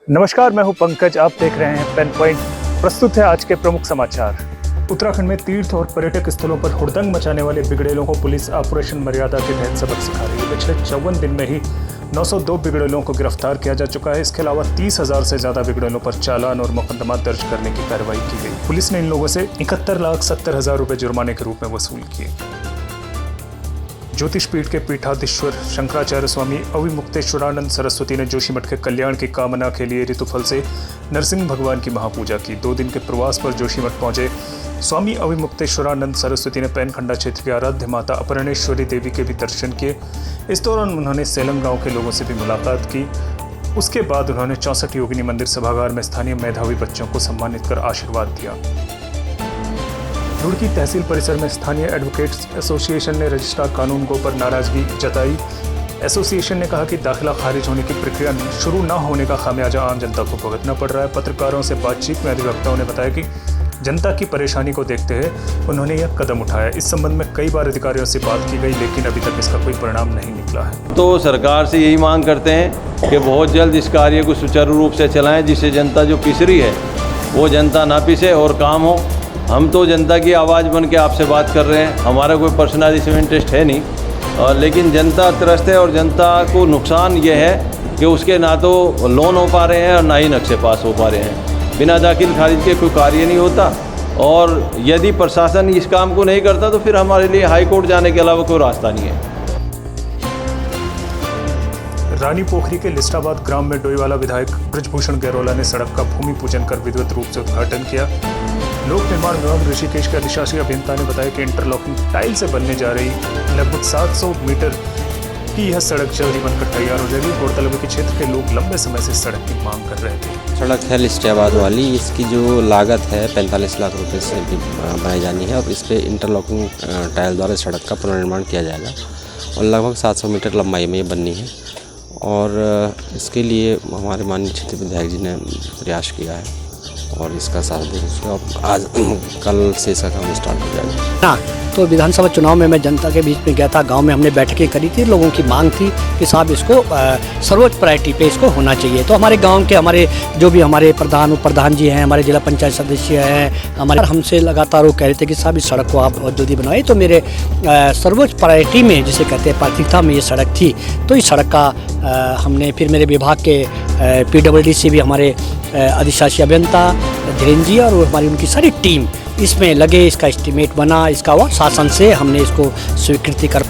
नमस्कार, मैं हूं पंकज। आप देख रहे हैं पेन पॉइंट। प्रस्तुत है आज के प्रमुख समाचार। उत्तराखंड में तीर्थ और पर्यटक स्थलों पर हुड़दंग मचाने वाले बिगड़ेलों को पुलिस ऑपरेशन मर्यादा के तहत सबक सिखा रही है। पिछले 54 दिन में ही 902 बिगड़ेलों को गिरफ्तार किया जा चुका है। इसके अलावा 30,000 से ज्यादा बिगड़ेलों पर चालान और मुकदमा दर्ज करने की कार्रवाई की गई। पुलिस ने इन लोगों से 71,70,000 रुपए जुर्माने के रूप में वसूल किए। ज्योतिष पीठ के पीठाधीश्वर शंकराचार्य स्वामी अविमुक्तेश्वरानंद सरस्वती ने जोशीमठ के कल्याण की कामना के लिए ऋतुफल से नरसिंह भगवान की महापूजा की। 2 दिन के प्रवास पर जोशीमठ पहुंचे स्वामी अविमुक्तेश्वरानंद सरस्वती ने पैनखंडा क्षेत्र की आराध्य माता अपरणेश्वरी देवी के भी दर्शन किए। इस दौरान उन्होंने सेलम गांव के लोगों से भी मुलाकात की। उसके बाद उन्होंने 64 योगिनी मंदिर सभागार में स्थानीय मेधावी बच्चों को सम्मानित कर आशीर्वाद दिया। रुड़की तहसील परिसर में स्थानीय एडवोकेट्स एसोसिएशन ने रजिस्ट्रार कानून गो पर नाराजगी जताई। एसोसिएशन ने कहा कि दाखिला खारिज होने की प्रक्रिया शुरू न होने का खामियाजा आम जनता को भुगतना पड़ रहा है। पत्रकारों से बातचीत में अधिवक्ताओं ने बताया कि जनता की परेशानी को देखते हुए उन्होंने यह कदम उठाया। इस संबंध में कई बार अधिकारियों से बात की गई, लेकिन अभी तक इसका कोई परिणाम नहीं निकला है। तो सरकार से यही मांग करते हैं कि बहुत जल्द इस कार्य को सुचारू रूप से चलाएं, जिससे जनता जो पिस रही है वो जनता ना पिसे और काम हो। हम तो जनता की आवाज़ बन के आपसे बात कर रहे हैं। हमारा कोई पर्सनल इसमें इंटरेस्ट है नहीं, लेकिन जनता त्रस्त है और जनता को नुकसान ये है कि उसके ना तो लोन हो पा रहे हैं और ना ही नक्शे पास हो पा रहे हैं। बिना दाखिल खारिज के कोई कार्य नहीं होता, और यदि प्रशासन इस काम को नहीं करता तो फिर हमारे लिए हाई कोर्ट जाने के अलावा कोई रास्ता नहीं है। रानी पोखरी के लिस्टाबाद ग्राम में डोईवाला विधायक ब्रजभूषण गैरोला ने सड़क का भूमि पूजन कर विधिवत रूप से उद्घाटन किया। लोक निर्माण विभाग ऋषिकेश के अधिशासी अभियंता ने बताया कि इंटरलॉकिंग टाइल से बनने जा रही लगभग 700 मीटर की यह सड़क जल्द ही बनकर तैयार हो जाएगी। गौरतलब है कि क्षेत्र के लोग लंबे समय से सड़क की मांग कर रहे थे। सड़क है लिस्टाबाद वाली, इसकी जो लागत है 45 लाख रुपए से बनाई जानी है और इस पर इंटरलॉकिंग टाइल द्वारा सड़क का पुनर्निर्माण किया जाएगा और लगभग 700 मीटर लंबाई में ये बननी है। और इसके लिए हमारे माननीय क्षेत्रीय विधायक जी ने प्रयास किया है और इसका साथ दे आज कल से इसका काम स्टार्ट हो जाएगा। हाँ, तो विधानसभा चुनाव में मैं जनता के बीच में गया था। गांव में हमने बैठकें करी थी। लोगों की मांग थी कि साहब इसको सर्वोच्च प्रायोरिटी पे इसको होना चाहिए। तो हमारे गांव के हमारे जो भी हमारे प्रधान उप प्रधान जी हैं, हमारे जिला पंचायत सदस्य हैं, हमारे हमसे लगातार वो कह रहे थे कि साहब इस सड़क को आप बहुत जल्दी बनाए। तो मेरे सर्वोच्च प्रायोरिटी में जिसे कहते हैं प्राथमिकता में ये सड़क थी। तो इस सड़क का हमने फिर मेरे विभाग के PWD से भी हमारे अधिशासी अभियंता धीरेन्द्र जी और हमारी उनकी सारी टीम इसमें लगे। इसका एस्टीमेट बना, इसका वो शासन से हमने इसको स्वीकृति कर।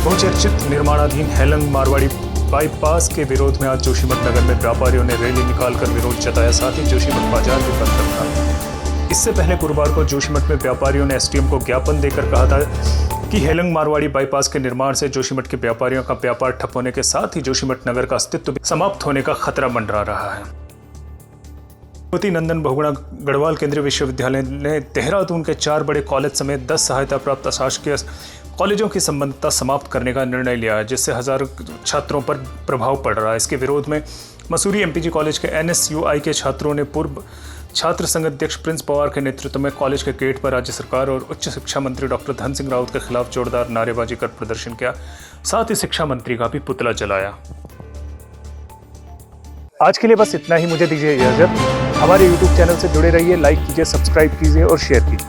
बहुचर्चित निर्माणाधीन हेलंग मारवाड़ी बाईपास के विरोध में आज जोशीमठ नगर में व्यापारियों ने रैली निकालकर विरोध जताया। साथ ही जोशीमठ बाजार भी बंद रखा। इससे पहले गुरुवार को जोशीमठ में व्यापारियों ने SDM को ज्ञापन देकर कहा था कि हेलंग मारवाड़ी बाईपास के निर्माण से जोशीमठ के व्यापारियों का व्यापार ठप होने के साथ ही जोशीमठ नगर का अस्तित्व भी समाप्त होने का खतरा मंडरा रहा है। ज्योति नंदन बहुगुणा गढ़वाल केंद्रीय विश्वविद्यालय ने देहरादून के 4 बड़े कॉलेज समेत 10 सहायता प्राप्त अशासकीय कॉलेजों की संबद्धता समाप्त करने का निर्णय लिया है, जिससे हजारों छात्रों पर प्रभाव पड़ रहा है। इसके विरोध में मसूरी MPG कॉलेज के NSUI के छात्रों ने पूर्व छात्र संघ अध्यक्ष प्रिंस पवार के नेतृत्व में कॉलेज के गेट पर राज्य सरकार और उच्च शिक्षा मंत्री डॉक्टर धन सिंह रावत के खिलाफ जोरदार नारेबाजी कर प्रदर्शन किया। साथ ही शिक्षा मंत्री का भी पुतला जलाया। आज के लिए बस इतना ही। मुझे दीजिए इजाजत। हमारे YouTube चैनल से जुड़े रहिए, लाइक कीजिए, सब्सक्राइब कीजिए और शेयर कीजिए।